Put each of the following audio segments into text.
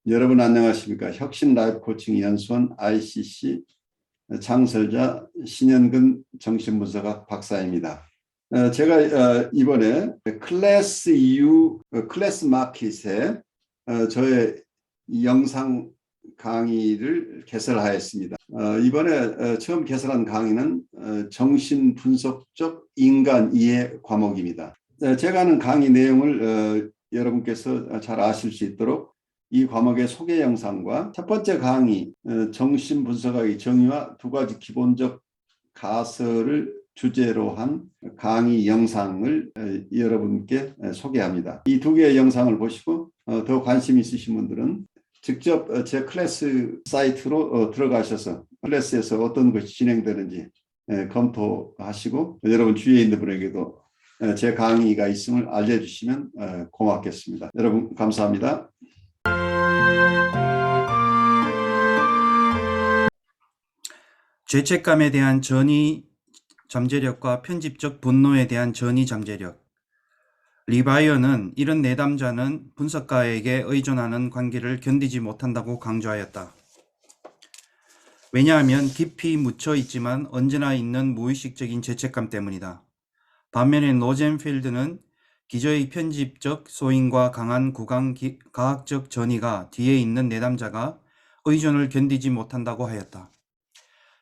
여러분 안녕하십니까? 혁신 라이프 코칭 연수원 ICC 창설자 신현근 정신분석학 박사입니다. 제가 이번에 클래스 EU 클래스 마켓에 저의 영상 강의를 개설하였습니다. 이번에 처음 개설한 강의는 정신분석적 인간 이해 과목입니다. 제가 하는 강의 내용을 여러분께서 잘 아실 수 있도록 이 과목의 소개 영상과 첫 번째 강의 정신분석학의 정의와 두 가지 기본적 가설을 주제로 한 강의 영상을 여러분께 소개합니다. 이 두 개의 영상을 보시고 더 관심 있으신 분들은 직접 제 클래스 사이트로 들어가셔서 클래스에서 어떤 것이 진행되는지 검토하시고 여러분 주위에 있는 분에게도 제 강의가 있음을 알려주시면 고맙겠습니다. 여러분 감사합니다. 죄책감에 대한 전이 잠재력과 편집적 분노에 대한 전이 잠재력. 리바이어는 이런 내담자는 분석가에게 의존하는 관계를 견디지 못한다고 강조하였다. 왜냐하면 깊이 묻혀 있지만 언제나 있는 무의식적인 죄책감 때문이다. 반면에 노젠필드는 기저의 편집적 소인과 강한 과학적 전이가 뒤에 있는 내담자가 의존을 견디지 못한다고 하였다.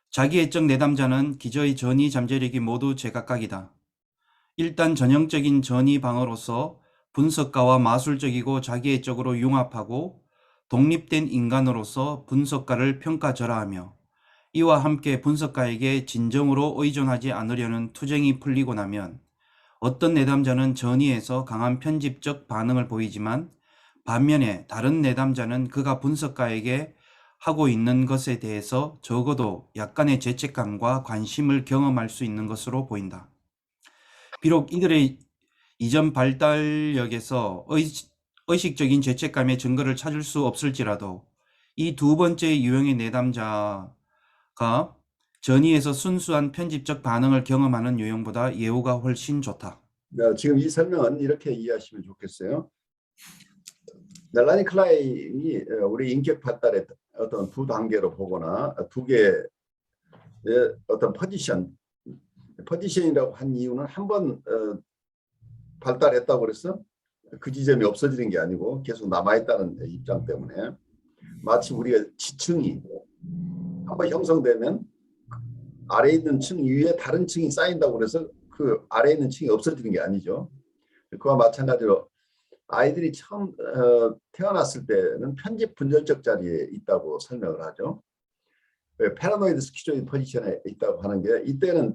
자기애적 내담자는 기저의 전이 잠재력이 모두 제각각이다. 일단 전형적인 전이 방어로서 분석가와 마술적이고 자기애적으로 융합하고 독립된 인간으로서 분석가를 평가절하하며 이와 함께 분석가에게 진정으로 의존하지 않으려는 투쟁이 풀리고 나면 어떤 내담자는 전이에서 강한 편집적 반응을 보이지만 반면에 다른 내담자는 그가 분석가에게 하고 있는 것에 대해서 적어도 약간의 죄책감과 관심을 경험할 수 있는 것으로 보인다. 비록 이들의 이전 발달력에서 의식적인 죄책감의 증거를 찾을 수 없을지라도 이 두 번째 유형의 내담자가 전이에서 순수한 편집적 반응을 경험하는 유형보다 예후가 훨씬 좋다. 지금 이 설명은 이렇게 이해하시면 좋겠어요. 멜라니 클라인이 우리 인격 발달의 어떤 두 단계로 보거나 두 개의 어떤 포지션이라고 한 이유는 한 번 발달했다고 그래서 그 지점이 없어지는 게 아니고 계속 남아있다는 입장 때문에 마치 우리가 지층이 한번 형성되면 아래에 있는 층 위에 다른 층이 쌓인다고 그래서 그 아래에 있는 층이 없어지는 게 아니죠. 그와 마찬가지로 아이들이 처음 태어났을 때는 편집 분열적 자리에 있다고 설명을 하죠. 패러노이드 스키조이드 포지션에 있다고 하는 게 이때는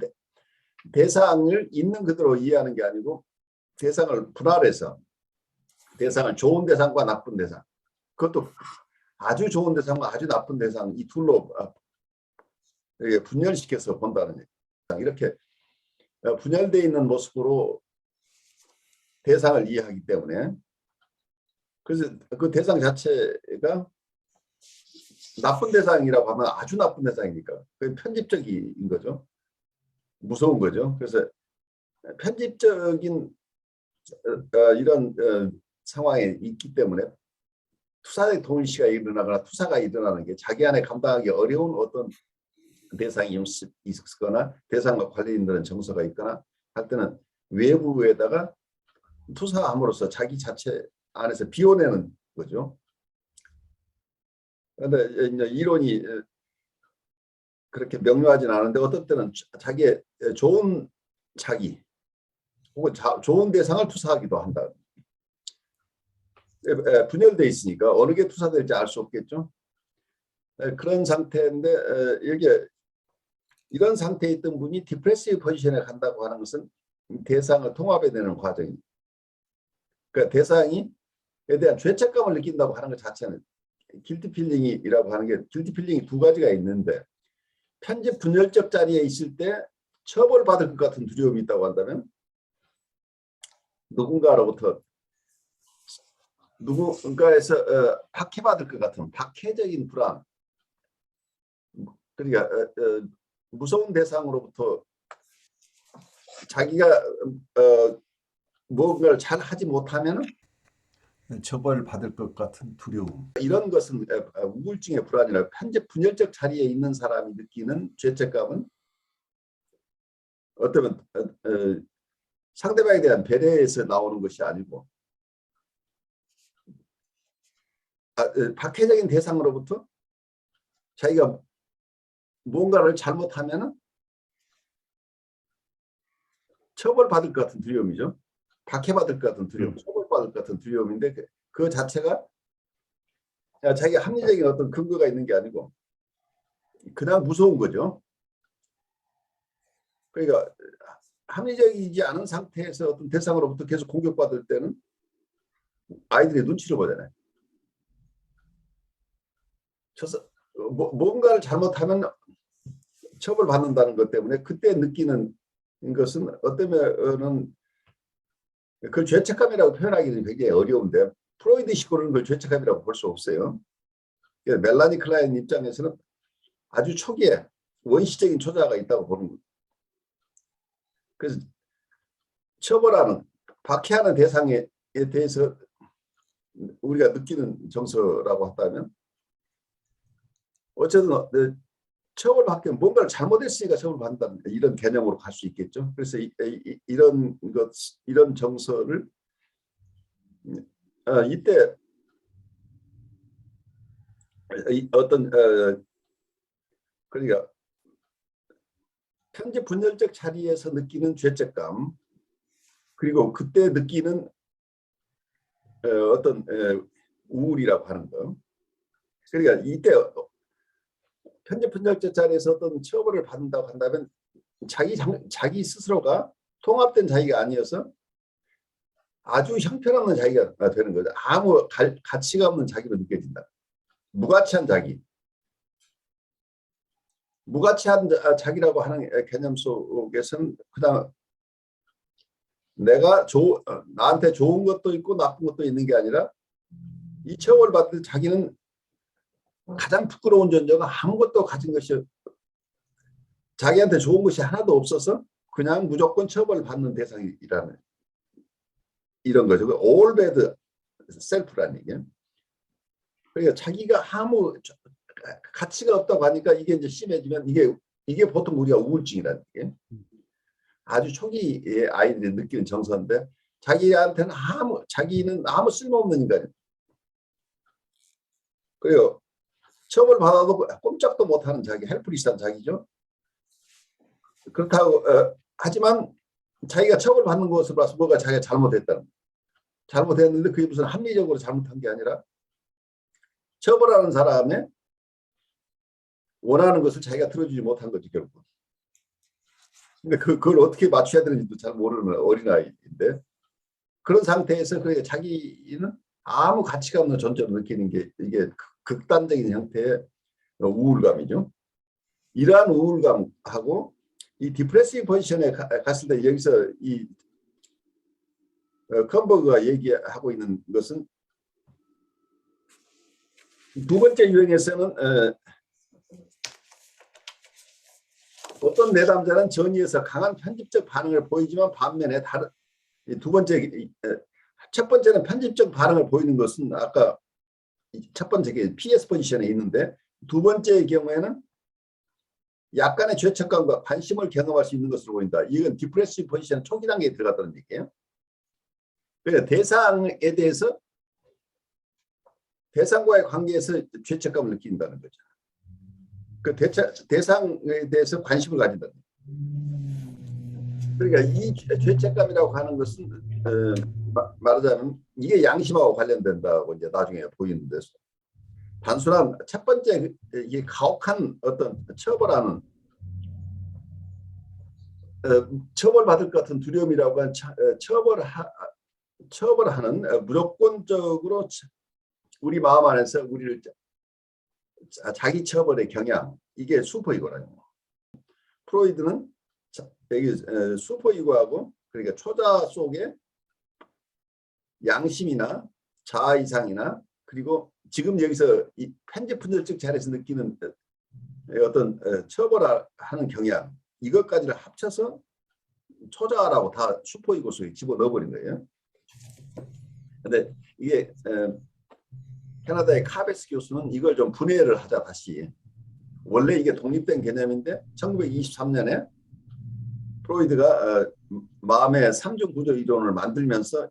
대상을 있는 그대로 이해하는 게 아니고 대상을 분할해서 대상을 좋은 대상과 나쁜 대상, 그것도 아주 좋은 대상과 아주 나쁜 대상 이 둘로 분열시켜서 본다는 얘기. 이렇게 분열되어 있는 모습으로 대상을 이해하기 때문에 그래서 그 대상 자체가 나쁜 대상이라고 하면 아주 나쁜 대상이니까 그 편집적인 거죠. 무서운 거죠. 그래서 편집적인 이런 상황에 있기 때문에 투사의 동일시가 일어나거나 투사가 일어나는 게 자기 안에 감당하기 어려운 어떤 대상이 있거나 대상과 관련 있는 정서가 있거나 할 때는 외부에다가 투사함으로써 자기 자체 안에서 비워내는 거죠. 그런데 이론이 그렇게 명료하진 않은데 어떤 때는 자기의 좋은 자기 혹은 좋은 대상을 투사하기도 한다. 분열되어 있으니까 어느 게 투사될지 알 수 없겠죠. 그런 상태인데 여기에 이런 상태에 있던 분이 디프레시브 포지션에 간다고 하는 것은 대상을 통합해내는 과정입니다. 그러니까 대상에 대한 죄책감을 느낀다고 하는 것 자체는 길티 필링이라고 하는 게 길티 필링이 두 가지가 있는데 편집 분열적 자리에 있을 때 처벌받을 것 같은 두려움이 있다고 한다면 누군가에서 박해받을 것 같은 박해적인 불안, 그러니까 무서운 대상으로부터 자기가 뭔가를 잘 하지 못하면 처벌받을 것 같은 두려움. 이런 것은 우울증의 불안이라 편집 분열적 자리에 있는 사람이 느끼는 죄책감은 어쩌면 상대방에 대한 배려에서 나오는 것이 아니고 박해적인 대상으로부터 자기가 뭔가를 잘못하면 처벌받을 것 같은 두려움이죠. 박해받을 것 같은 두려움, 처벌받을 것 같은 두려움인데 그 자체가 자기가 합리적인 어떤 근거가 있는 게 아니고 그냥 무서운 거죠. 그러니까 합리적이지 않은 상태에서 어떤 대상으로부터 계속 공격받을 때는 아이들이 눈치를 보잖아요. 뭔가를 잘못하면 처벌받는다는 것 때문에 그때 느끼는 것은 어쩌면은 그걸 죄책감이라고 표현하기는 굉장히 어려운데 프로이드식으로는 그걸 죄책감이라고 볼 수 없어요. 멜라니 클라인 입장에서는 아주 초기에 원시적인 초자가 있다고 보는 거예요. 그래서 처벌하는, 박해하는 대상에 대해서 우리가 느끼는 정서라고 한다면 어쨌든 처벌받기는 뭔가를 잘못했으니까 처벌받는다는 이런 개념으로 갈 수 있겠죠. 그래서 이런 정서를 이때 어떤 그러니까 편집 분열적 자리에서 느끼는 죄책감 그리고 그때 느끼는 어떤 우울이라고 하는 거. 그러니까 이때 편집 분열적 자리에서 어떤 처벌을 받는다고 한다면 자기 스스로가 통합된 자기가 아니어서 아주 형편없는 자기가 되는 거죠. 아무 가치가 없는 자기로 느껴진다. 무가치한 자기. 무가치한 자기라고 하는 개념 속에서는 그다음 내가 나한테 좋은 것도 있고 나쁜 것도 있는 게 아니라 이 처벌받을 자기는 가장 부끄러운 존재가 아무것도 가진 것이 자기한테 좋은 것이 하나도 없어서 그냥 무조건 처벌받는 대상이라는 이런 거죠. all bad self라는 얘기예요. 그러니까 자기가 아무 가치가 없다고 하니까 이게 이제 심해지면 이게 보통 우리가 우울증이라는 게 아주 초기에 아이들이 느끼는 정서인데 자기는 아무 쓸모없는 인간이에요. 그리고 처벌받아도 꼼짝도 못하는 자기, 헬플리스한 자기죠. 그렇다고 하지만 자기가 처벌받는 것을 봐서 뭐가 자기가 잘못했는데 그게 무슨 합리적으로 잘못한 게 아니라 처벌하는 사람의 원하는 것을 자기가 들어주지 못한 거지 결국. 근데 그걸 어떻게 맞춰야 되는지도 잘 모르는 어린아이인데 그런 상태에서 그러니까 자기는 아무 가치가 없는 존재로 느끼는 게 이게 극단적인 형태의 우울감이죠. 이러한 우울감하고 이 디프레시브 포지션에 갔을 때 여기서 이 컴버그가 얘기하고 있는 것은 두 번째 유형에서는 어떤 내담자는 전이에서 강한 편집적 반응을 보이지만 반면에 첫 번째는 편집적 반응을 보이는 것은 아까 첫 번째 PS 포지션에 있는데 두 번째의 경우에는 약간의 죄책감과 관심을 경험할 수 있는 것으로 보인다. 이건 디프레시브 포지션 초기 단계에 들어갔다는 얘기예요. 그러니까 대상에 대해서 대상과의 관계에서 죄책감을 느낀다는 거죠. 그 대상에 대해서 관심을 가진다는 거죠. 그러니까 이 죄책감이라고 하는 것은 말하자면 이게 양심하고 관련된다고 이제 나중에 보이는데 단순한 첫 번째 이게 가혹한 어떤 처벌받을 것 같은 두려움이라고 한 처벌하는 무조건적으로 우리 마음 안에서 우리를 자기 처벌의 경향 이게 슈퍼이고라는 거. 프로이드는 여기 슈퍼이고하고 그러니까 초자 속에 양심이나 자아 이상이나 그리고 지금 여기서 이 편집 분열적 자리에서 느끼는 어떤 처벌하는 경향 이것까지를 합쳐서 초자라고 다 슈퍼이고 속에 집어넣어버린 거예요. 근데 이게 캐나다의 카베스 교수는 이걸 좀 분해를 하자 다시. 원래 이게 독립된 개념인데 1923년에 프로이드가 마음의 삼중 구조 이론을 만들면서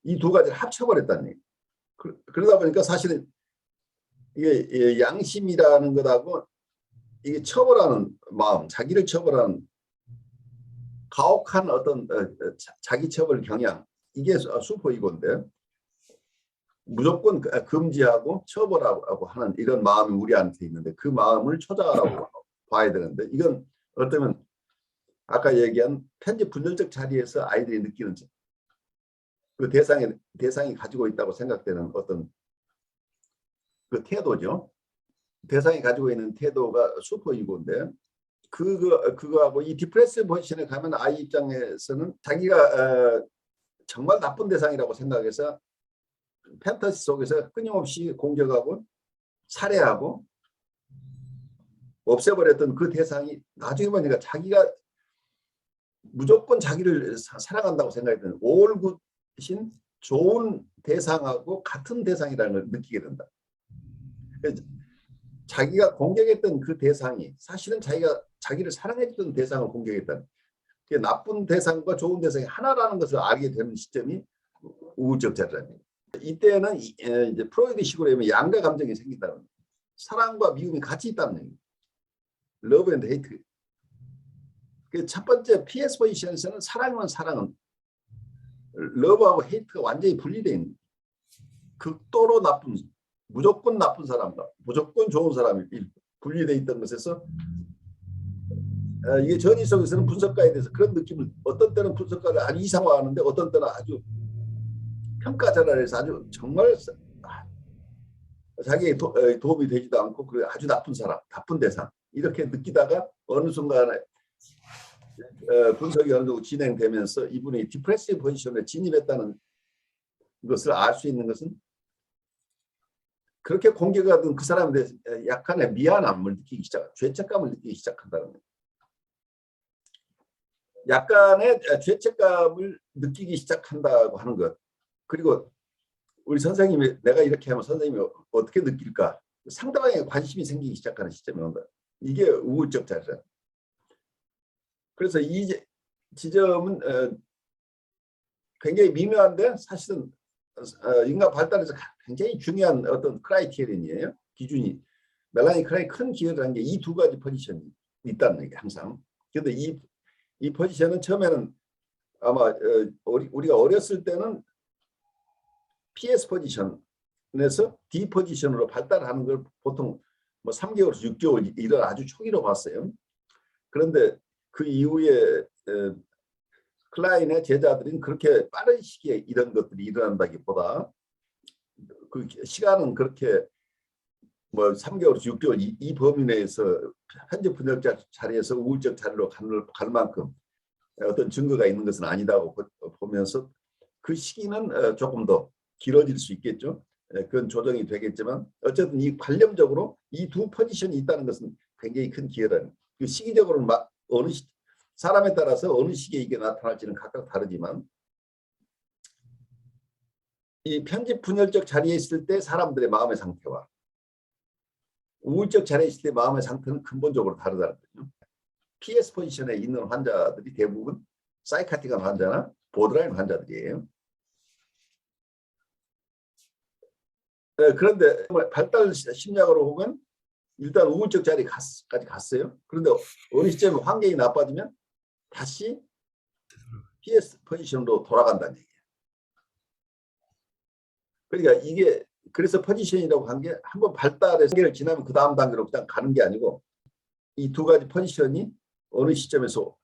이 두 가지를 합쳐버렸다는 얘기. 그러다 보니까 사실은 이게 양심이라는 것하고 이게 처벌하는 마음, 자기를 처벌하는 가혹한 어떤 자기 처벌 경향, 이게 슈퍼이고인데 무조건 금지하고 처벌하고 하는 이런 마음이 우리한테 있는데 그 마음을 초자라고 봐야 되는데 이건 어쩌면 아까 얘기한 편집 분열적 자리에서 아이들이 느끼는 그 대상이 가지고 있다고 생각되는 어떤 그 태도죠. 대상이 가지고 있는 태도가 슈퍼이고인데 그거하고 이 디프레스 포지션에 가면 아이 입장에서는 자기가 정말 나쁜 대상이라고 생각해서 판타지 속에서 끊임없이 공격하고 살해하고 없애버렸던 그 대상이 나중에 보니까 자기가 무조건 자기를 사랑한다고 생각했던 올굿인 좋은 대상하고 같은 대상이라는 걸 느끼게 된다. 자기가 공격했던 그 대상이 사실은 자기를 사랑해주던 대상을 공격했다는 나쁜 대상과 좋은 대상이 하나라는 것을 알게 되는 시점이 우울적 자리라는 이때는 이제 프로이드식으로 하면 양가 감정이 생긴다는 거예요. 사랑과 미움이 같이 있다는 얘기예요. 러브 앤드 헤이트. 첫 번째 PS 포지션에서는 사랑은 러브하고 헤이트가 완전히 분리되어 있는 극도로 나쁜 무조건 나쁜 사람과 무조건 좋은 사람이 분리되어 있던 것에서 이게 전위 속에서는 분석가에 대해서 그런 느낌을 어떤 때는 분석가를 아주 이상화하는데 어떤 때는 아주 평가절하해서 아주 정말 자기에게 도움이 되지도 않고 그 아주 나쁜 사람, 나쁜 대상 이렇게 느끼다가 어느 순간에 분석이 어느 정도 진행되면서 이분이 디프레시브 포지션에 진입했다는 것을 알 수 있는 것은 그렇게 공격하던 그 사람에 대해서 약간의 미안함을 느끼기 죄책감을 느끼기 시작한다는 거예요. 약간의 죄책감을 느끼기 시작한다고 하는 것. 그리고 우리 선생님이 내가 이렇게 하면 선생님이 어떻게 느낄까? 상대방에 관심이 생기기 시작하는 시점이 온다. 이게 우울적 자리다. 그래서 이 지점은 굉장히 미묘한데 사실은 인간 발달에서 굉장히 중요한 어떤 크라이테리언이에요. 기준이. 멜라니 크라이 큰 기여를 한 게 이 두 가지 포지션이 있다는 게 항상. 그런데 이 포지션은 처음에는 아마 우리가 어렸을 때는 PS 포지션에서 D 포지션으로 발달하는 걸 보통 뭐 3개월에서 6개월 이런 아주 초기로 봤어요. 그런데 그 이후에 클라인의 제자들은 그렇게 빠른 시기에 이런 것들이 일어난다기보다 그 시간은 그렇게 뭐 3개월에서 6개월 이 범위 내에서 현재 분열적 자리에서 우울적 자리로 갈 만큼 어떤 증거가 있는 것은 아니다고 보면서 그 시기는 조금 더 길어질 수 있겠죠. 그건 조정이 되겠지만 어쨌든 이 관념적으로 이 두 포지션이 있다는 것은 굉장히 큰 기여라는. 그 시기적으로는 어느 사람에 따라서 어느 시기에 이게 나타날지는 각각 다르지만 이 편집 분열적 자리에 있을 때 사람들의 마음의 상태와 우울적 자리에 있을 때 마음의 상태는 근본적으로 다르다는 거죠. PS 포지션에 있는 환자들이 대부분 사이카틱한 환자나 보드라인 환자들이에요. 그런데 발달 심리학으로 보면 일단 우울적 자리까지 갔어요. 그런데 어느 시점에 환경이 나빠지면 다시 PS 포지션으로 돌아간다는 얘기예요. 그러니까 이게 그래서 포지션이라고 한 게 한번 발달의 단계를 지나면 그 다음 단계로 그냥 가는 게 아니고 이 두 가지 포지션이 어느 시점에서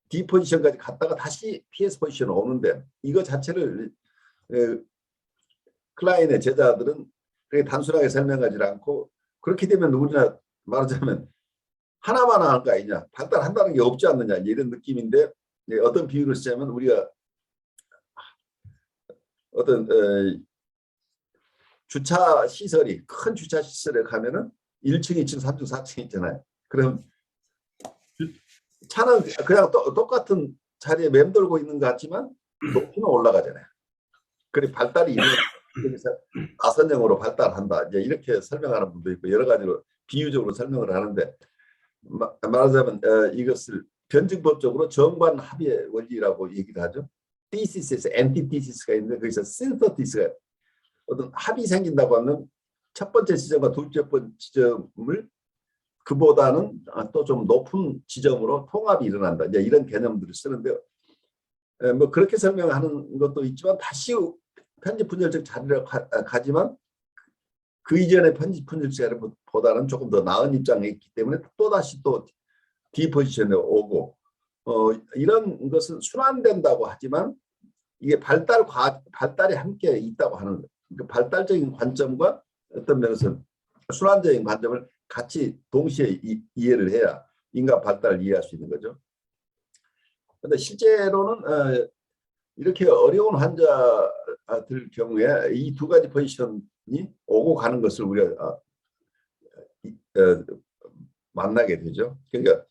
D 포지션까지 갔다가 다시 PS 포지션으로 오는데 이거 자체를 클라인의 제자들은 그렇게 단순하게 설명하지 않고 그렇게 되면 우리나 말하자면 하나만 하는 거 아니냐, 발달한다는 게 없지 않느냐 이런 느낌인데 어떤 비유를 쓰자면 우리가 어떤 주차 시설이 큰 주차 시설에 가면은 1층, 2층, 3층, 4층 있잖아요. 그럼 차는 그냥 똑같은 자리에 맴돌고 있는 것 같지만 높이는 올라가잖아요. 그리 발달이 여기서 다선형으로 발달한다. 이제 이렇게 설명하는 분도 있고 여러 가지로 비유적으로 설명을 하는데 말하자면 이것을 변증법적으로 정관 합의 원리라고 얘기를 하죠. thesis에서 antithesis가 있는데 거기서 synthetis가 어떤 합이 생긴다고 하면 첫 번째 지점과 둘째 번째 지점을 그보다는 또 좀 높은 지점으로 통합이 일어난다. 이제 이런 개념들을 쓰는데요. 뭐 그렇게 설명하는 것도 있지만 다시 편집 분열적 자리를 가지만 그 이전의 편집 분열적 자리보다는 조금 더 나은 입장에 있기 때문에 또 다시 또 디포지션에 오고 이런 것은 순환된다고 하지만 이게 발달이 함께 있다고 하는 거예요. 그러니까 발달적인 관점과 어떤 면에서 순환적인 관점을 같이 동시에 이해를 해야 인간 발달을 이해할 수 있는 거죠. 그런데 실제로는 이렇게 어려운 환자들 경우에 이 두 가지 포지션이 오고 가는 것을 우리가 만나게 되죠. 그러니까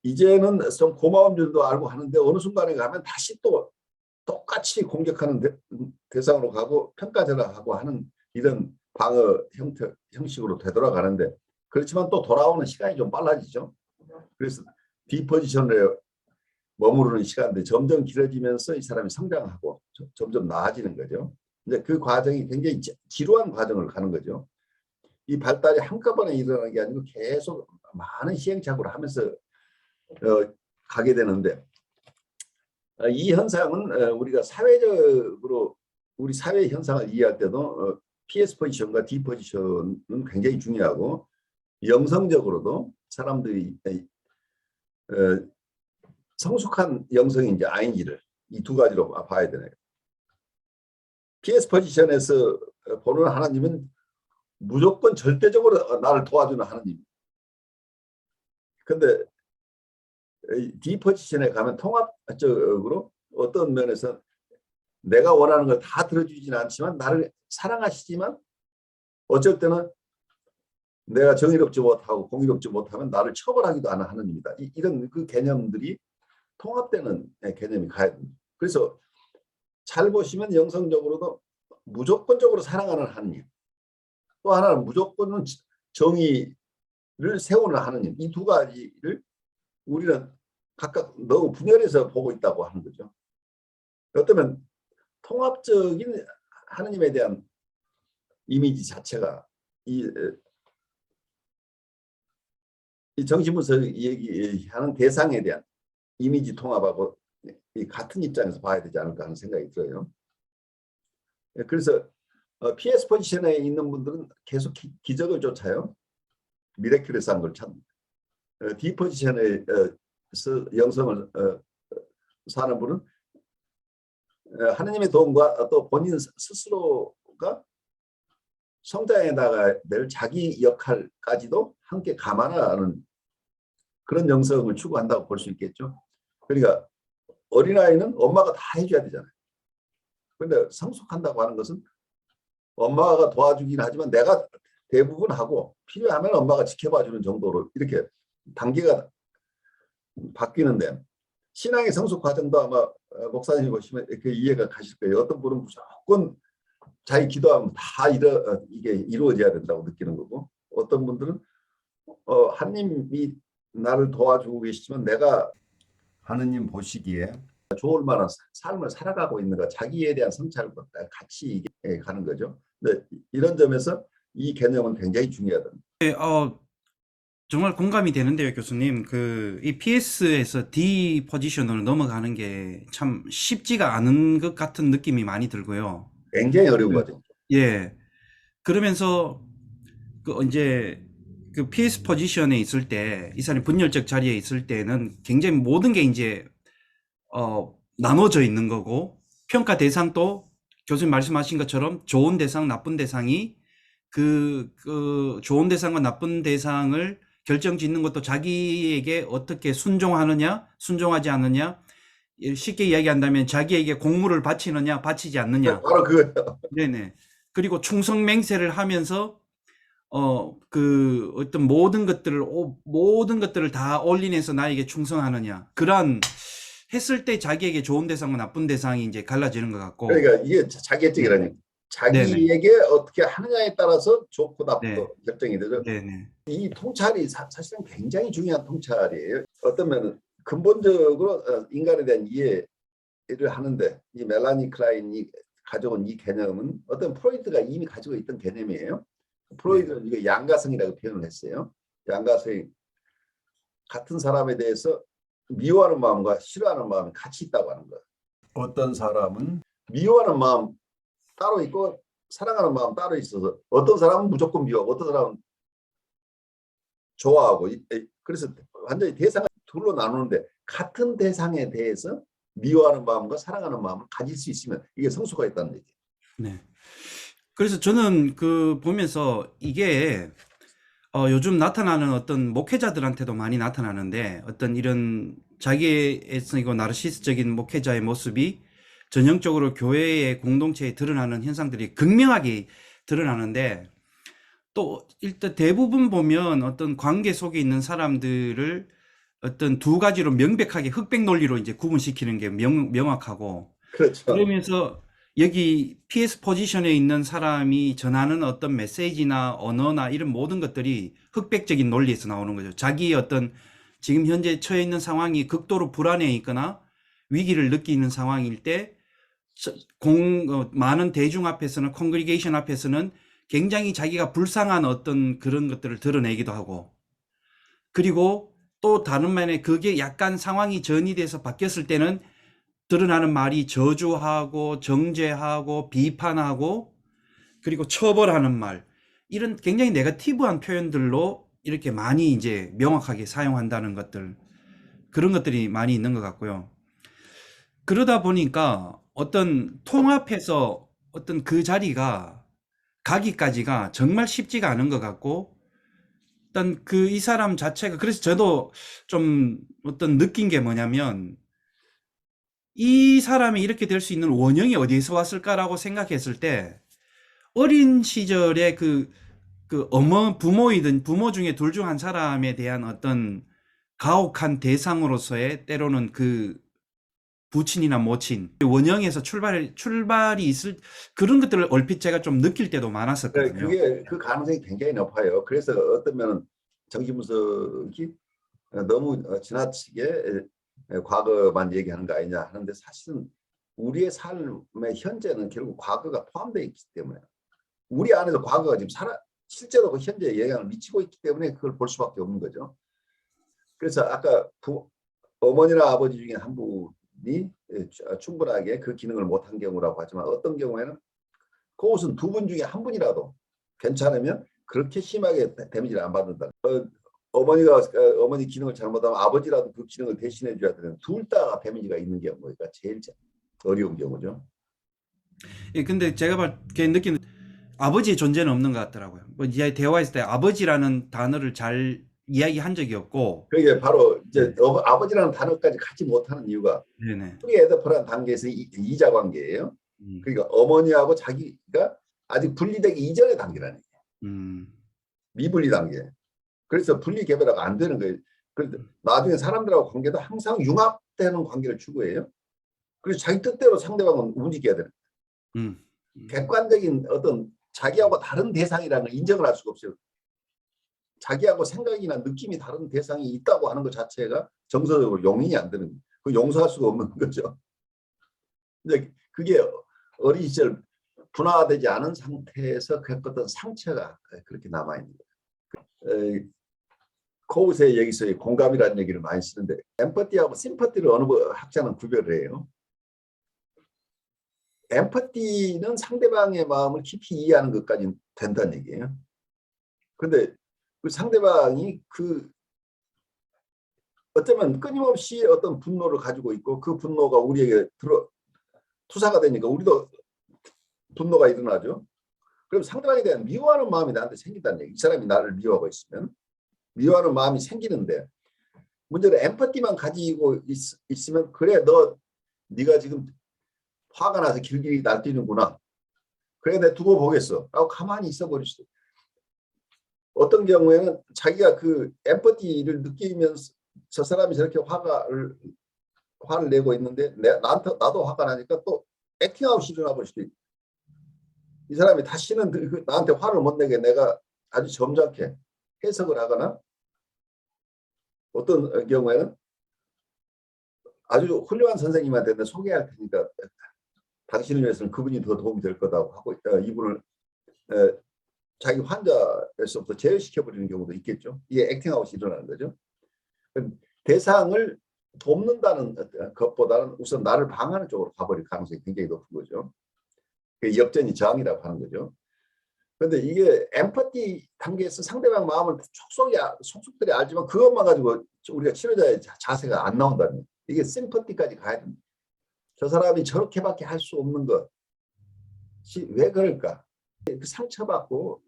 이제는 좀 고마운 줄도 알고 하는데 어느 순간에 가면 다시 또 똑같이 공격하는 대상으로 가고 평가절하하고 하는 이런 방어 형식으로 되돌아가는데 그렇지만 또 돌아오는 시간이 좀 빨라지죠. 그래서 디포지션에 머무르는 시간들이 점점 길어지면서 이 사람이 성장하고 점점 나아지는 거죠. 근데 그 과정이 굉장히 지루한 과정을 가는 거죠. 이 발달이 한꺼번에 일어나는 게 아니고 계속 많은 시행착오를 하면서 가게 되는데 이 현상은 우리가 사회적으로 우리 사회 현상을 이해할 때도 PS 포지션과 D 포지션은 굉장히 중요하고 영성적으로도 사람들이 성숙한 영성인지 아닌지를 이 두 가지로 봐야 되네요. PS 포지션에서 보는 하나님은 무조건 절대적으로 나를 도와주는 하나님. 근데 D 포지션에 가면 통합적으로 어떤 면에서 내가 원하는 걸 다 들어주지는 않지만 나를 사랑하시지만 어쩔 때는 내가 정의롭지 못하고 공의롭지 못하면 나를 처벌하기도 하는 하나님이다. 이런 그 개념들이 통합되는 개념이 가야 됩니다. 그래서 잘 보시면 영성적으로도 무조건적으로 사랑하는 하나님, 또 하나는 무조건 정의를 세우는 하나님, 이 두 가지를 우리는 각각 너무 분열해서 보고 있다고 하는 거죠. 어쩌면 통합적인 하나님에 대한 이미지 자체가 이 정신분석 얘기하는 대상에 대한 이미지 통합하고 같은 입장에서 봐야 되지 않을까 하는 생각이 들어요. 그래서 PS 포지션에 있는 분들은 계속 기적을 쫓아요. 미래클에서 한 걸 찾는. D 포지션에서 영성을 사는 분은 하나님의 도움과 또 본인 스스로가 성장해 나가야 될 자기 역할까지도 함께 감안하는 그런 영성을 추구한다고 볼 수 있겠죠. 그러니까 어린아이는 엄마가 다 해줘야 되잖아요. 그런데 성숙한다고 하는 것은 엄마가 도와주긴 하지만 내가 대부분 하고 필요하면 엄마가 지켜봐주는 정도로 이렇게 단계가 바뀌는데 신앙의 성숙 과정도 아마 목사님이 보시면 이렇게 이해가 가실 거예요. 어떤 분은 무조건 자기 기도하면 다 이게 이루어져야 된다고 느끼는 거고 어떤 분들은 하나님이 나를 도와주고 계시지만 내가 하느님 보시기에 좋을 만한 삶을 살아가고 있는가 자기에 대한 성찰과 같이 가는 거죠. 근데 이런 점에서 이 개념은 굉장히 중요하답니다. 정말 공감이 되는데요, 교수님. 이 PS에서 D 포지션으로 넘어가는 게 참 쉽지가 않은 것 같은 느낌이 많이 들고요. 굉장히 어려운 거죠. 예. 그러면서 이제 PS 포지션에 있을 때, 이 사람이 분열적 자리에 있을 때는 굉장히 모든 게 이제 나눠져 있는 거고, 평가 대상도 교수님 말씀하신 것처럼 좋은 대상, 나쁜 대상이 좋은 대상과 나쁜 대상을 결정짓는 것도 자기에게 어떻게 순종하느냐, 순종하지 않느냐, 쉽게 이야기한다면 자기에게 공물을 바치느냐, 바치지 않느냐. 바로 그거예요. 네네. 그리고 충성맹세를 하면서 어떤 모든 것들을 다 올인해서 나에게 충성하느냐. 그러한 했을 때 자기에게 좋은 대상과 나쁜 대상이 이제 갈라지는 것 같고. 그러니까 이게 자기애적이라니. 네네. 자기에게 어떻게 하느냐에 따라서 좋고 네. 나쁘고 결정이 되죠. 네네. 이 통찰이 사실은 굉장히 중요한 통찰이에요. 어떤 면은 근본적으로 인간에 대한 이해를 하는데 이 멜라니 클라인이 가져온 이 개념은 어떤 프로이트가 이미 가지고 있던 개념이에요. 프로이트는 이거 양가성이라고 표현을 했어요. 양가성이 같은 사람에 대해서 미워하는 마음과 싫어하는 마음이 같이 있다고 하는 거예요. 어떤 사람은 미워하는 마음 따로 있고 사랑하는 마음 따로 있어서 어떤 사람은 무조건 미워하고 어떤 사람은 좋아하고 그래서 완전히 대상을 둘로 나누는데 같은 대상에 대해서 미워하는 마음과 사랑하는 마음을 가질 수 있으면 이게 성수가 있다는 얘기예요. 네. 그래서 저는 그 보면서 이게 요즘 나타나는 어떤 목회자들한테도 많이 나타나는데 어떤 이런 자기애성이고 나르시스적인 목회자의 모습이 전형적으로 교회의 공동체에 드러나는 현상들이 극명하게 드러나는데 또 일단 대부분 보면 어떤 관계 속에 있는 사람들을 어떤 두 가지로 명백하게 흑백 논리로 이제 구분시키는 게 명확하고 그렇죠. 그러면서 여기 PS 포지션에 있는 사람이 전하는 어떤 메시지나 언어나 이런 모든 것들이 흑백적인 논리에서 나오는 거죠. 자기의 어떤 지금 현재 처해 있는 상황이 극도로 불안해 있거나 위기를 느끼는 상황일 때 많은 대중 앞에서는 콩그리게이션 앞에서는 굉장히 자기가 불쌍한 어떤 그런 것들을 드러내기도 하고 그리고 또 다른 면에 그게 약간 상황이 전이돼서 바뀌었을 때는 드러나는 말이 저주하고 정죄하고 비판하고 그리고 처벌하는 말 이런 굉장히 네거티브한 표현들로 이렇게 많이 이제 명확하게 사용한다는 것들 그런 것들이 많이 있는 것 같고요. 그러다 보니까 어떤 통합해서 어떤 그 자리가 가기까지가 정말 쉽지가 않은 것 같고 일단 그 이 사람 자체가 그래서 저도 좀 어떤 느낀 게 뭐냐면 이 사람이 이렇게 될 수 있는 원형이 어디에서 왔을까라고 생각했을 때 어린 시절에 부모이든 부모 중에 둘 중 한 사람에 대한 어떤 가혹한 대상으로서의 때로는 그 부친이나 모친 원형에서 출발이 있을 그런 것들을 얼핏 제가 좀 느낄 때도 많았었거든요. 그게 그 가능성이 굉장히 높아요. 그래서 어떤 면은 정신분석이 너무 지나치게 과거만 얘기하는 거 아니냐 하는데 사실은 우리의 삶의 현재는 결국 과거가 포함되어 있기 때문에 우리 안에서 과거가 지금 실제로 그 현재에 영향을 미치고 있기 때문에 그걸 볼 수밖에 없는 거죠. 그래서 아까 어머니나 아버지 중에 한 분이 충분하게 그 기능을 못한 경우라고 하지만 어떤 경우에는 그것은 두 분 중에 한 분이라도 괜찮으면 그렇게 심하게 데미지를 안 받는다. 어머니가 어머니 기능을 잘못하면 아버지라도 그 기능을 대신해 줘야 되는 둘 다 데미지가 있는 경우가 제일 어려운 경우죠. 예, 근데 제가 느끼는 아버지의 존재는 없는 것 같더라고요. 뭐 이제 대화했을 때 아버지라는 단어를 잘 이야기한 적이 없고. 그게 바로 이제 아버지라는 단어까지 가지 못하는 이유가 네네. 프리에더퍼라는 단계에서 이자 관계예요. 그러니까 어머니하고 자기가 아직 분리되기 이전의 단계라는 얘기예요. 미분리 단계. 그래서 분리 개별화가 안 되는 거예요. 그런데 나중에 사람들하고 관계도 항상 융합되는 관계를 추구해요. 그래서 자기 뜻대로 상대방은 움직여야 되는 거예요. 객관적인 어떤 자기하고 다른 대상이라는 걸 인정을 할 수가 없어요. 자기하고 생각이나 느낌이 다른 대상이 있다고 하는 것 자체가 정서적으로 용인이 안 되는 거예요. 그 용서할 수가 없는 거죠. 근데 그게 어린 시절 분화되지 않은 상태에서 겪었던 상처가 그렇게 남아있는 거예요. 코우스의 여기서 공감이라는 얘기를 많이 쓰는데 엠퍼티하고 심퍼티를 어느 학자는 구별을 해요. 엠퍼티는 상대방의 마음을 깊이 이해하는 것까지 된다는 얘기예요. 그런데 그 상대방이 어쩌면 끊임없이 어떤 분노를 가지고 있고 그 분노가 우리에게 투사가 되니까 우리도 분노가 일어나죠. 그럼 상대방에 대한 미워하는 마음이 나한테 생긴다는 얘기. 이 사람이 나를 미워하고 있으면 미워하는 마음이 생기는데 문제는 엠퍼티만 가지고 있으면 그래 네가 지금 화가 나서 길길이 날뛰는구나. 그래 내가 두고 보겠어. 라고 가만히 있어 버릴 수도. 어떤 경우에는 자기가 그 엠퍼티를 느끼면서 저 사람이 저렇게 화를 내고 있는데 나도 화가 나니까 또 액팅아웃이 일어나 볼 수도 있고, 이 사람이 다시는 나한테 화를 못 내게 내가 아주 점잖게 해석을 하거나, 어떤 경우에는 아주 훌륭한 선생님한테 내가 소개할 테니까 당신을 위해서는 그분이 더 도움이 될 거다고 하고 이분을 자기 환자에서부터 제외시켜버리는 경우도 있겠죠. 이게 액팅아웃이 일어나는 거죠. 대상을 돕는다는 것보다는 우선 나를 방어하는 쪽으로 가버릴 가능성이 굉장히 높은 거죠. 역전이 저항이라고 하는 거죠. 그런데 이게 엠파티 단계에서 상대방 마음을 속속들이 알지만 그것만 가지고 우리가 치료자의 자세가 안 나온다는 거예요. 이게 심퍼티까지 가야 됩니다. 저 사람이 저렇게밖에 할 수 없는 것이 왜 그럴까? 상처받고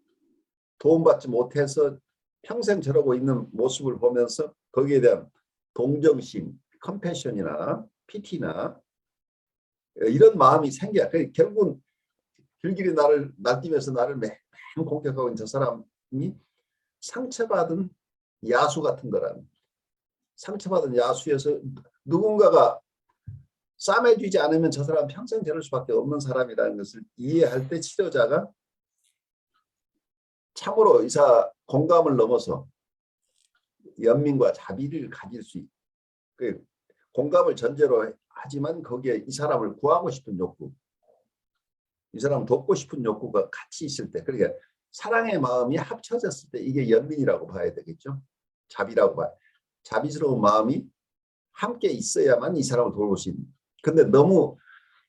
도움받지 못해서 평생 저러고 있는 모습을 보면서 거기에 대한 동정심, 컴패션이나 피티나 이런 마음이 생겨야. 결국은 길길이 나를 날뛰면서 나를 매일 공격하고 있는 저 사람이 상처받은 야수 같은 거라는, 상처받은 야수에서 누군가가 싸매주지 않으면 저 사람 평생 저럴 수밖에 없는 사람이라는 것을 이해할 때 치료자가 참으로 의사 공감을 넘어서 연민과 자비를 가질 수 있고, 공감을 전제로 하지만 거기에 이 사람을 구하고 싶은 욕구, 이 사람을 돕고 싶은 욕구가 같이 있을 때, 그러니까 사랑의 마음이 합쳐졌을 때 이게 연민이라고 봐야 되겠죠. 자비라고 봐요. 자비스러운 마음이 함께 있어야만 이 사람을 돌볼 수 있는. 근데 너무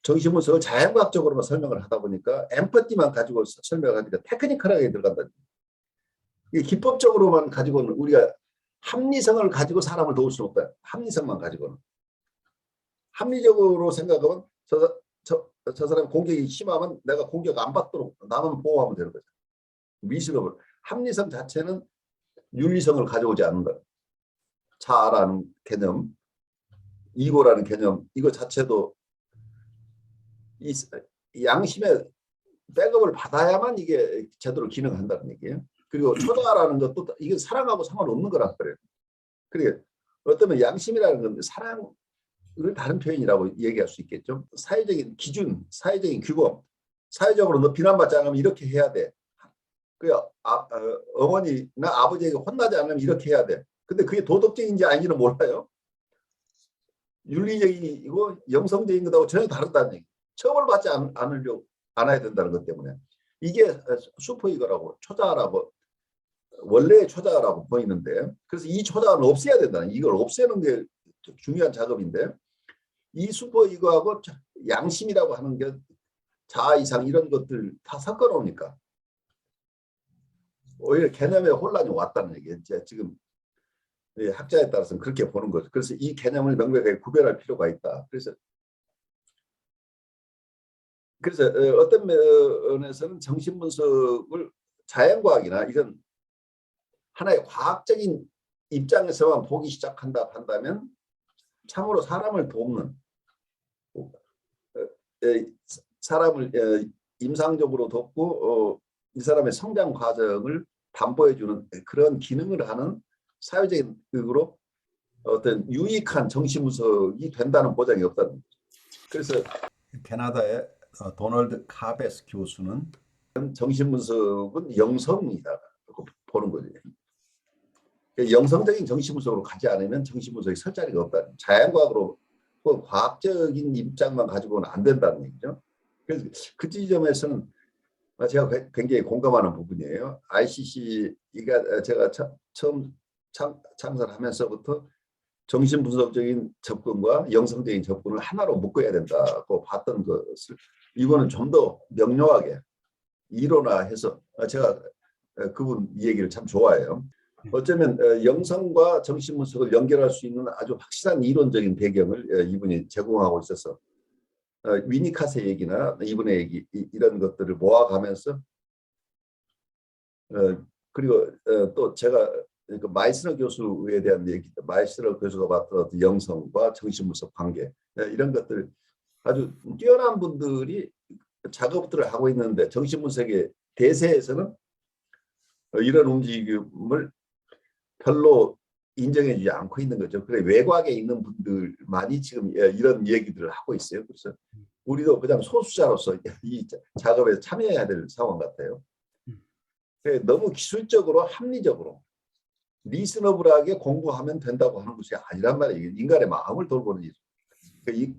정신분석을 자연과학적으로만 설명을 하다 보니까 엠퍼티만 가지고 설명을 하니까 테크니컬하게 들어간다. 이게 기법적으로만 가지고는 우리가 합리성을 가지고 사람을 도울 수 없다. 합리성만 가지고는. 합리적으로 생각하면 저 사람 공격이 심하면 내가 공격 안 받도록 나만 보호하면 되는 거죠. 미스러블. 합리성 자체는 윤리성을 가져오지 않는다. 자아라는 개념, 이고라는 개념, 이거 자체도 이 양심의 백업을 받아야만 이게 제대로 기능한다는 얘기예요. 그리고 초자라는 것도 이게 사랑하고 상관없는 거란 말이에요. 그러니까 어쩌면 양심이라는 건 사랑을 다른 표현이라고 얘기할 수 있겠죠. 사회적인 기준, 사회적인 규범, 사회적으로 너 비난받지 않으면 이렇게 해야 돼. 어머니나 아버지에게 혼나지 않으면 이렇게 해야 돼. 근데 그게 도덕적인지 아닌지는 몰라요. 윤리적이고 영성적인 것하고 전혀 다르다는 얘기. 처벌받지 않아야 된다는 것 때문에. 이게 슈퍼이거라고, 초자라고, 원래의 초자라고 보이는데, 그래서 이 초자는 없애야 된다는, 이걸 없애는 게 중요한 작업인데, 이 슈퍼이거하고 양심이라고 하는 게 자아 이상 이런 것들 다 섞어 놓으니까 오히려 개념에 혼란이 왔다는 얘기예요. 지금 학자에 따라서는 그렇게 보는 거죠. 그래서 이 개념을 명백하게 구별할 필요가 있다. 그래서 어떤 면에서는 정신분석을 자연과학이나 이런 하나의 과학적인 입장에서만 보기 시작한다 한다면 참으로 사람을 돕는, 사람을 임상적으로 돕고 이 사람의 성장 과정을 담보해주는 그런 기능을 하는 사회적인 으로 어떤 유익한 정신분석이 된다는 보장이 없다는 거죠. 그래서 캐나다의 도널드 카베스 교수는 정신분석은 영성이다 보는 거죠. 영성적인 정신분석으로 가지 않으면 정신분석이 설 자리가 없다. 자연과학으로 혹은 과학적인 입장만 가지고는 안 된다는 얘기죠. 그래서 그 지점에서는 제가 굉장히 공감하는 부분이에요. ICC가 제가 처음 창설하면서부터 정신분석적인 접근과 영성적인 접근을 하나로 묶어야 된다고 봤던 것을 이거는 좀 더 명료하게 이론화해서, 제가 그분 이 얘기를 참 좋아해요. 어쩌면 영성과 정신분석을 연결할 수 있는 아주 확실한 이론적인 배경을 이분이 제공하고 있어서 위니카세 얘기나 이분의 얘기 이런 것들을 모아가면서 그리고 또 제가 그 마이스너 교수에 대한 얘기, 마이스너 교수가 봤던 영성과 정신분석 관계 이런 것들 아주 뛰어난 분들이 작업들을 하고 있는데 정신분석의 대세에서는 이런 움직임을 별로 인정해주지 않고 있는 거죠. 그래 외곽에 있는 분들만이 지금 이런 얘기들을 하고 있어요. 그래서 우리도 그냥 소수자로서 이 작업에 참여해야 될 상황 같아요. 그래 너무 기술적으로 합리적으로 리스너블하게 공부하면 된다고 하는 것이 아니란 말이에요. 인간의 마음을 돌보는 일.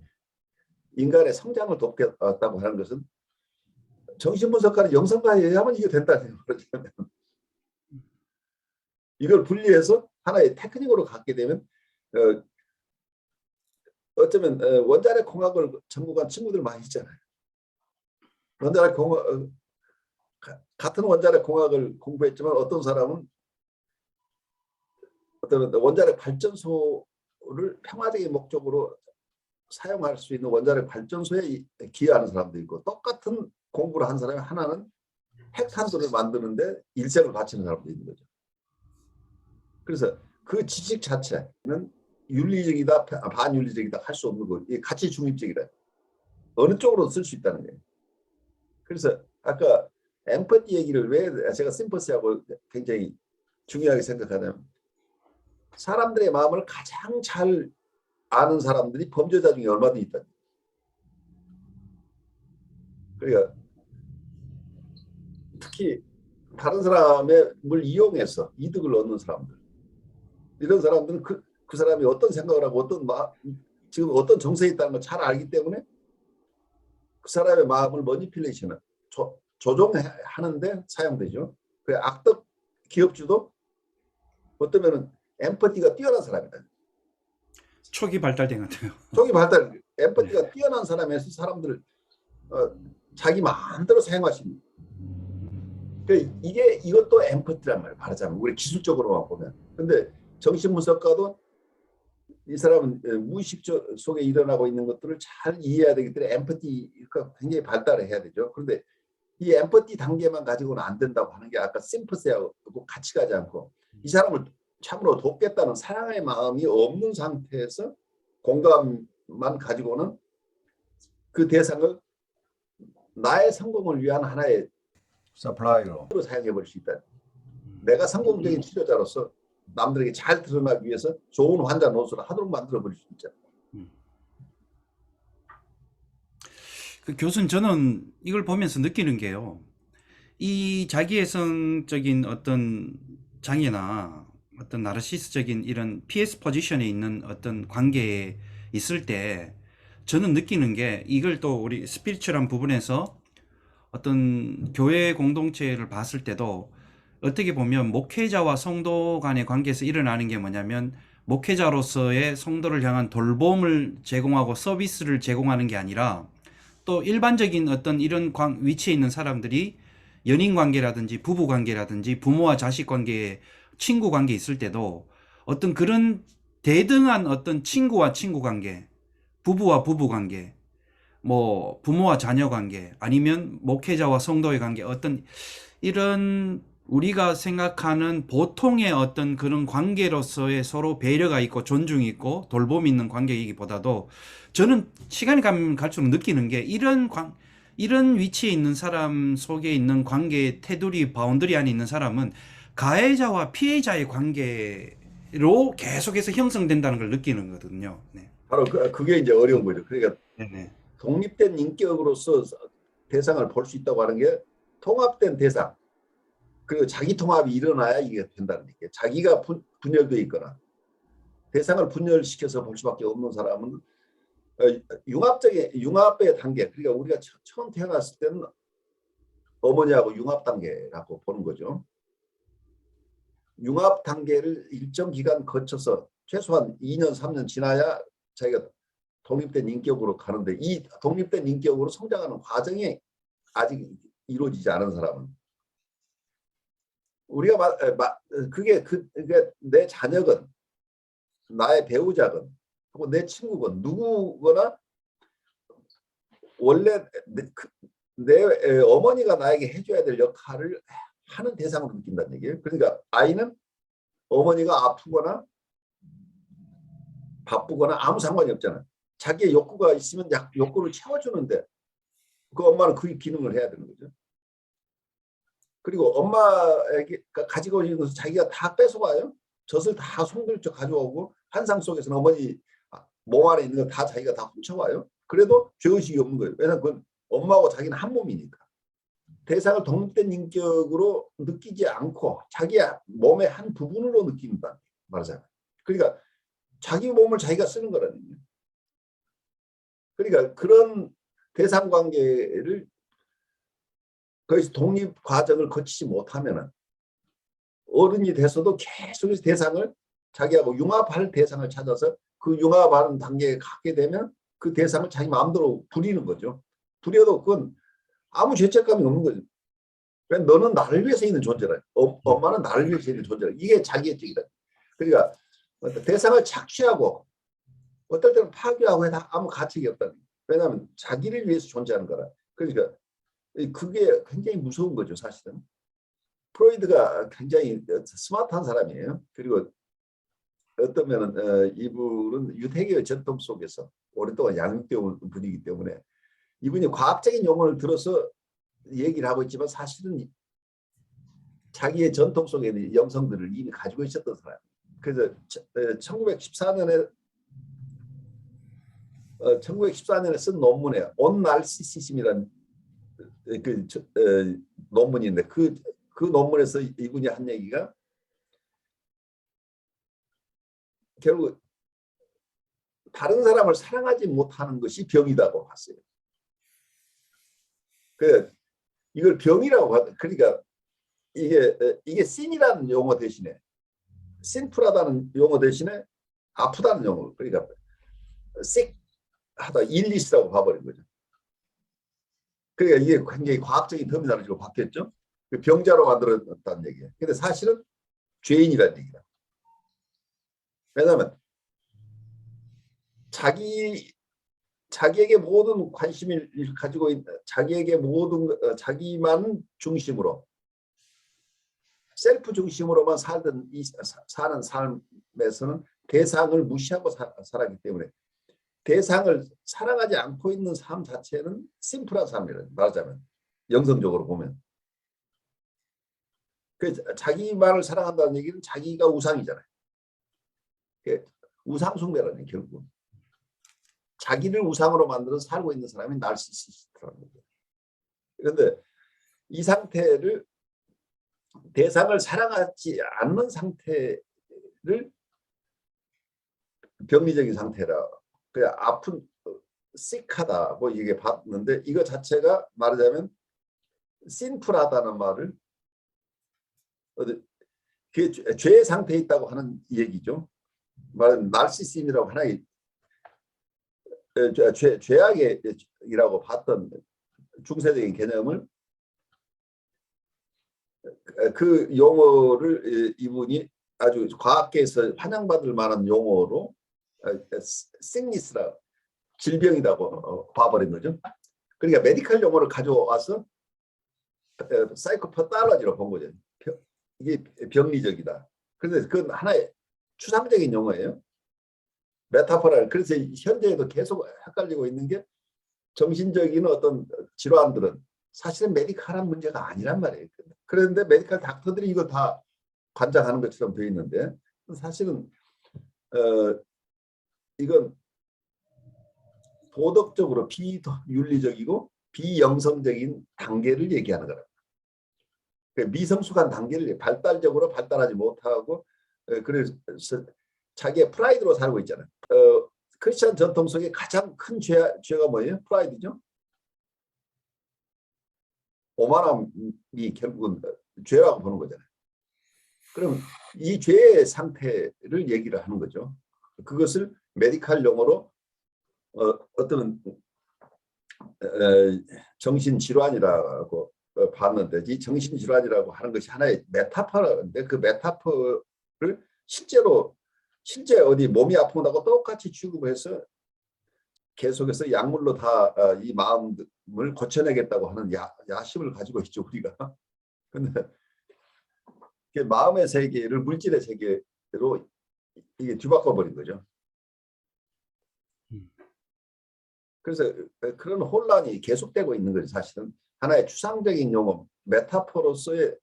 인간의 성장을 돕겠다고 하는 것은 정신분석가는 영성가해야만 이게 된다는 거죠. 이걸 분리해서 하나의 테크닉으로 갖게 되면 어쩌면 원자력 공학을 전공한 친구들 많이 있잖아요. 원자력 공학 같은 원자력 공학을 공부했지만 어떤 사람은 어떤 원자력 발전소를 평화적인 목적으로 사용할 수 있는 원자력 발전소에 기여하는 사람도 있고 똑같은 공부를 한 사람이 하나는 핵탄두를 만드는데 일생을 바치는 사람도 있는 거죠. 그래서 그 지식 자체는 윤리적이다, 반윤리적이다 할 수 없는 거, 가치 중립적이다. 어느 쪽으로 쓸 수 있다는 거예요. 그래서 아까 엠퍼티 얘기를 왜 제가 심퍼시하고 굉장히 중요하게 생각하냐면 사람들의 마음을 가장 잘 아는 사람들이 범죄자 중에 얼마나 있다. 그러니까 특히 다른 사람의 걸 이용해서 이득을 얻는 사람들, 이런 사람들은 그 사람이 어떤 생각을 하고 지금 어떤 정서에 있다는 걸 잘 알기 때문에 그 사람의 마음을 머니필레이션을 조종하는데 사용되죠. 그 악덕 기업주도 어쩌면은 엠퍼티가 뛰어난 사람이다. 초기 발달된 것 같아요. 초기 발달, 엠퍼티가 뛰어난 사람에서 사람들을 자기 마음대로 사용할 수 있는. 이것도 엠퍼티란 말이에요. 말하자면 우리 기술적으로만 보면. 근데 정신분석가도 이 사람은 무의식 속에 일어나고 있는 것들을 잘 이해해야 되기 때문에 엠퍼티가 굉장히 발달을 해야 되죠. 그런데 이 엠퍼티 단계만 가지고는 안 된다고 하는 게 아까 심퍼시하고 같이 가지 않고 이 사람을 참으로 돕겠다는 사랑의 마음이 없는 상태에서 공감만 가지고는 그 대상을 나의 성공을 위한 하나의 서플라이로 사용해 버릴 수 있다. 내가 성공적인 치료자로서 남들에게 잘 드러나기 위해서 좋은 환자 노수를 하도록 만들어 버릴 수 있잖아요. 그 교수님, 저는 이걸 보면서 느끼는 게요. 이 자기애성적인 어떤 장애나 어떤 나르시스적인 이런 PS 포지션에 있는 어떤 관계에 있을 때 저는 느끼는 게 이걸 또 우리 스피리추얼한 부분에서 어떤 교회 공동체를 봤을 때도 어떻게 보면 목회자와 성도 간의 관계에서 일어나는 게 뭐냐면 목회자로서의 성도를 향한 돌봄을 제공하고 서비스를 제공하는 게 아니라 또 일반적인 어떤 이런 위치에 있는 사람들이 연인 관계라든지 부부 관계라든지 부모와 자식 관계, 친구 관계 있을 때도 어떤 그런 대등한 어떤 친구와 친구 관계, 부부와 부부 관계, 뭐 부모와 자녀 관계, 아니면 목회자와 성도의 관계, 어떤 이런 우리가 생각하는 보통의 어떤 그런 관계로서의 서로 배려가 있고 존중이 있고 돌봄이 있는 관계이기보다도 저는 시간이 가면 갈수록 느끼는 게 이런 위치에 있는 사람 속에 있는 관계의 테두리, 바운더리 안에 있는 사람은 가해자와 피해자의 관계로 계속해서 형성된다는 걸 느끼는 거거든요. 네. 바로 그게 이제 어려운 거죠. 그러니까 네네. 독립된 인격으로서 대상을 볼 수 있다고 하는 게 통합된 대상, 그리고 자기 통합이 일어나야 이게 된다는 얘기예요. 자기가 분열되어 있거나 대상을 분열시켜서 볼 수밖에 없는 사람은 융합의 단계, 그러니까 우리가 처음 태어났을 때는 어머니하고 융합 단계라고 보는 거죠. 융합 단계를 일정 기간 거쳐서 최소한 2년, 3년 지나야 자기가 독립된 인격으로 가는데 이 독립된 인격으로 성장하는 과정이 아직 이루어지지 않은 사람은 우리가 그게 내 자녀건 나의 배우자건 혹은 내 친구건 누구거나 원래 내 어머니가 나에게 해줘야 될 역할을 하는 대상으로 느낀다는 얘기예요. 그러니까 아이는 어머니가 아프거나 바쁘거나 아무 상관이 없잖아요. 자기의 욕구가 있으면 욕구를 채워주는데 그 엄마는 그 기능을 해야 되는 거죠. 그리고 엄마에게 가지고 있는 것을 자기가 다 뺏어가요. 젖을 다 송들쩍 가져오고 환상 속에서는 어머니 몸 안에 있는 거 다 자기가 다 훔쳐와요. 그래도 죄의식이 없는 거예요. 왜냐하면 그건 엄마하고 자기는 한 몸이니까. 대상을 독립된 인격으로 느끼지 않고 자기 몸의 한 부분으로 느낀다 말하자면. 그러니까 자기 몸을 자기가 쓰는 거라는 거예요. 그러니까 그런 대상 관계를 거기서 독립 과정을 거치지 못하면은 어른이 돼서도 계속해서 대상을 자기하고 융합할 대상을 찾아서 그 융합하는 단계에 갖게 되면 그 대상을 자기 마음대로 부리는 거죠. 부려도 그건 아무 죄책감이 없는 거죠. 그러니까 너는 나를 위해서 있는 존재라. 엄마는 나를 위해서 있는 존재라. 이게 자기애적이다. 그러니까 대상을 착취하고 어떨 때는 파괴하고 해도 아무 가책이 없다. 왜냐하면 자기를 위해서 존재하는 거라. 그러니까 그게 굉장히 무서운 거죠, 사실은. 프로이드가 굉장히 스마트한 사람이에요. 그리고 어떤 면은 이분은 유태계의 전통 속에서 오랫동안 양육되어 온 분이기 때문에 이분이 과학적인 용어를 들어서 얘기를 하고 있지만 사실은 자기의 전통 속에 있는 영성들을 이미 가지고 있었던 사람. 그래서 1914년에 쓴 논문에 온 나르시시즘이라는 논문이 있는데 그 논문에서 이분이 한 얘기가 결국 다른 사람을 사랑하지 못하는 것이 병이다고 봤어요. 이걸 병이라고 그러니까 이게 신이라는 용어 대신에 신프라다는 용어 대신에 아프다는 용어 그러니까 sick하다 일리스라고 봐버린 거죠. 그러니까 이게 굉장히 과학적인 터미널로 바뀌었죠. 병자로 만들었다는 얘기예요. 근데 사실은 죄인이라는 얘기다. 왜냐하면 자기에게 모든 관심을 가지고 있는 자기에게 모든 자기만 중심으로 셀프 중심으로만 사는 삶에서는 대상을 무시하고 살았기 때문에 대상을 사랑하지 않고 있는 삶 자체는 심플한 삶이라는 말하자면 영성적으로 보면 자기만을 사랑한다는 얘기는 자기가 우상이잖아요. 우상 숭배라는 얘기 결국은 자기를 우상으로 만들어 살고 있는 사람이 나르시시스트라는 거죠. 그런데 이 상태를 대상을 사랑하지 않는 상태를 병리적인 상태라 그냥 아픈 sick하다 뭐 이게 봤는데 이거 자체가 말하자면 sinful하다는 말을 그게 죄의 상태에 있다고 하는 얘기죠. 말은 나르시시즘이라고 하나의 죄악이라고 봤던 중세적인 개념을 그 용어를 이분이 아주 과학계에서 환영받을 만한 용어로 sickness라 질병이라고 봐버린 거죠. 그러니까 메디컬 용어를 가져와서 사이코패달러지로 본 거죠. 이게 병리적이다. 그런데 그건 하나의 추상적인 용어예요. 메타포라. 그래서 현재에도 계속 헷갈리고 있는 게 정신적인 어떤 질환들은 사실은 메디컬한 문제가 아니란 말이에요. 그런데 메디컬 닥터들이 이거 다 관장하는 것처럼 되어 있는데 사실은 이건 도덕적으로 비윤리적이고 비영성적인 단계를 얘기하는 거라. 미성숙한 단계를 발달적으로 발달하지 못하고 그래서 자기의 프라이드로 살고 있잖아요. 크리스천 전통 속에 가장 큰 죄가 뭐예요? 프라이드죠. 오만함이 결국은 죄라고 보는 거잖아요. 그럼 이 죄의 상태를 얘기를 하는 거죠. 그것을 메디컬 용어로 어떤 정신질환이라고 봤는데 이 정신질환이라고 하는 것이 하나의 메타포인데 그 메타포를 실제 어디 몸이 아프다고 똑같이 취급해서 계속해서 약물로 다 이 마음을 고쳐내겠다고 하는 야심을 가지고 있죠 우리가. 근데 마음의 세계를 물질의 세계로 이게 뒤바꿔 버린 거죠. 그래서 그런 혼란이 계속되고 있는 거죠. 사실은 하나의 추상적인 용어 메타포로서의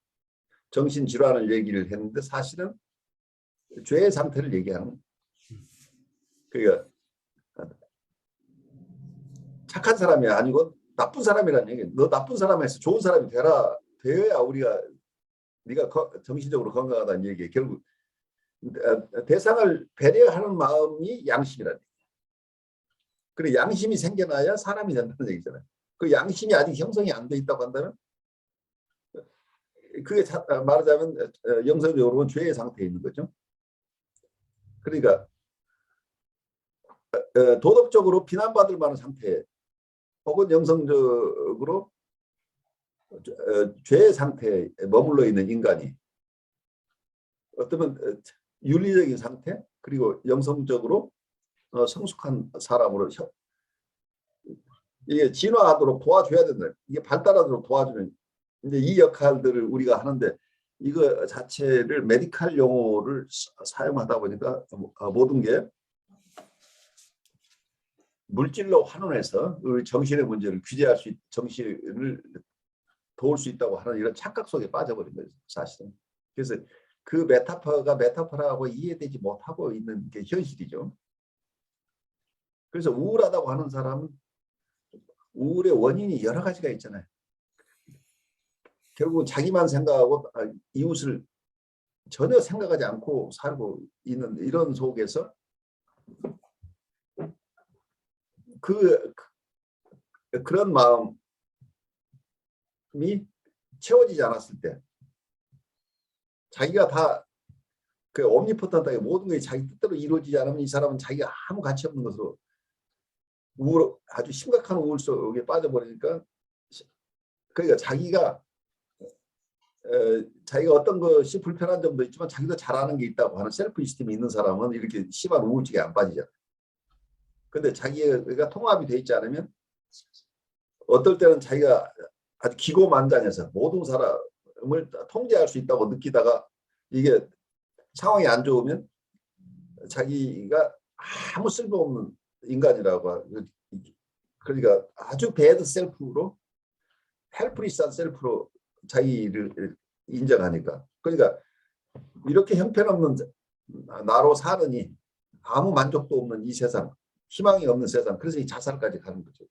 정신질환을 얘기를 했는데 사실은 죄의 상태를 얘기하는 거예요. 그러니까 착한 사람이 아니고 나쁜 사람이라는 얘기예요. 너 나쁜 사람에서 좋은 사람이 되어야 우리가 네가 정신적으로 건강하다는 얘기예요. 결국 대상을 배려하는 마음이 양심이라는 얘기예요. 그래 양심이 생겨나야 사람이 된다는 얘기잖아요. 그 양심이 아직 형성이 안 돼 있다고 한다면 그게 말하자면 영성적으로는 죄의 상태에 있는 거죠. 그러니까 도덕적으로 비난받을 만한 상태 혹은 영성적으로 죄의 상태에 머물러 있는 인간이 어쩌면 윤리적인 상태 그리고 영성적으로 성숙한 사람으로 이게 진화하도록 도와줘야 된다. 이게 발달하도록 도와주는 이제 이 역할들을 우리가 하는데 이거 자체를 메디칼 용어를 사용하다 보니까 모든 게 물질로 환원해서 우리 정신의 문제를 규제할 수 정신을 도울 수 있다고 하는 이런 착각 속에 빠져버린 거죠, 사실은. 그래서 그 메타포가 메타포라고 이해되지 못하고 있는 게 현실이죠. 그래서 우울하다고 하는 사람은 우울의 원인이 여러 가지가 있잖아요. 결국 자기만 생각하고 이웃을 전혀 생각하지 않고 살고 있는 이런 속에서 그런 마음이 채워지지 않았을 때 자기가 다 그 옴니포턴하게 모든 것이 자기 뜻대로 이루어지지 않으면 이 사람은 자기가 아무 가치 없는 것으로 아주 심각한 우울 속에 빠져버리니까 그러니까 자기가 어떤 것이 불편한 점도 있지만 자기도 잘하는 게 있다고 하는 셀프 이스템이 있는 사람은 이렇게 심한 우울증에 안 빠지잖아요. 근데 자기가 통합이 돼 있지 않으면 어떨 때는 자기가 아주 기고만장해서 모든 사람을 통제할 수 있다고 느끼다가 이게 상황이 안 좋으면 자기가 아무 쓸모없는 인간이라고 그러니까 아주 배드 셀프로 헬프리스한 셀프로 자기를 인정하니까 그러니까 이렇게 형편없는 나로 사느니 아무 만족도 없는 이 세상 희망이 없는 세상 그래서 이 자살까지 가는 거죠.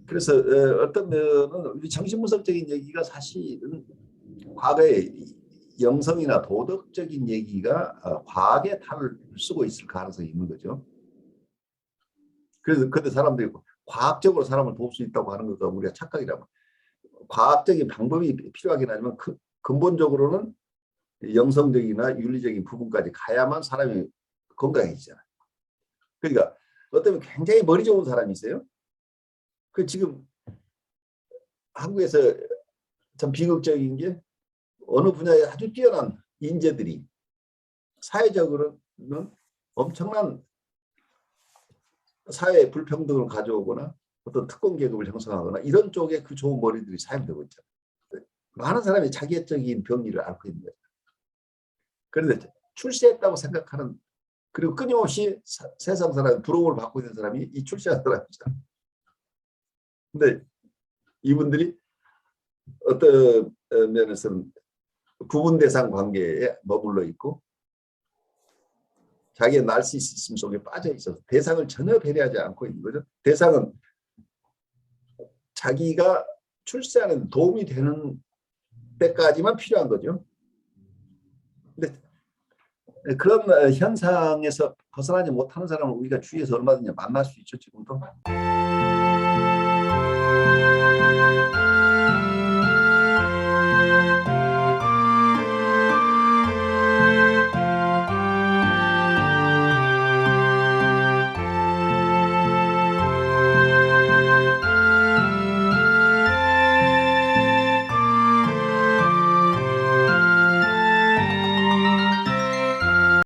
그래서 어떤 면은 우리 정신분석적인 얘기가 사실은 과거의 영성이나 도덕적인 얘기가 과학의 탈을 쓰고 있을 가능성이 있는 거죠. 그래서 그때 사람들이 과학적으로 사람을 도울 수 있다고 하는 것과 우리가 착각이라고. 과학적인 방법이 필요하긴 하지만 근본적으로는 영성적이나 윤리적인 부분까지 가야만 사람이 건강해지잖아요. 그러니까 어쩌면 굉장히 머리 좋은 사람이 있어요. 그 지금 한국에서 참 비극적인 게 어느 분야에 아주 뛰어난 인재들이 사회적으로는 엄청난 사회 불평등을 가져오거나 어떤 특권 계급을 형성하거나 이런 쪽에 그 좋은 머리들이 사용되고 있잖아요. 많은 사람이 자기애적인 병리를 앓고 있는 거예요. 그런데 출세했다고 생각하는 그리고 끊임없이 세상 사람 부러움을 받고 있는 사람이 이 출세한 사람이잖아요. 근데 이분들이 어떤 면에서는 구분 대상 관계에 머물러 있고 자기의 나르시시즘 속에 빠져 있어서 대상을 전혀 배려하지 않고 있는 거죠. 대상은 자기가 출세하는 도움이 되는 때까지만 필요한 거죠. 근데 그런 현상에서 벗어나지 못하는 사람을 우리가 주위에서 얼마든지 만날 수 있죠, 지금도.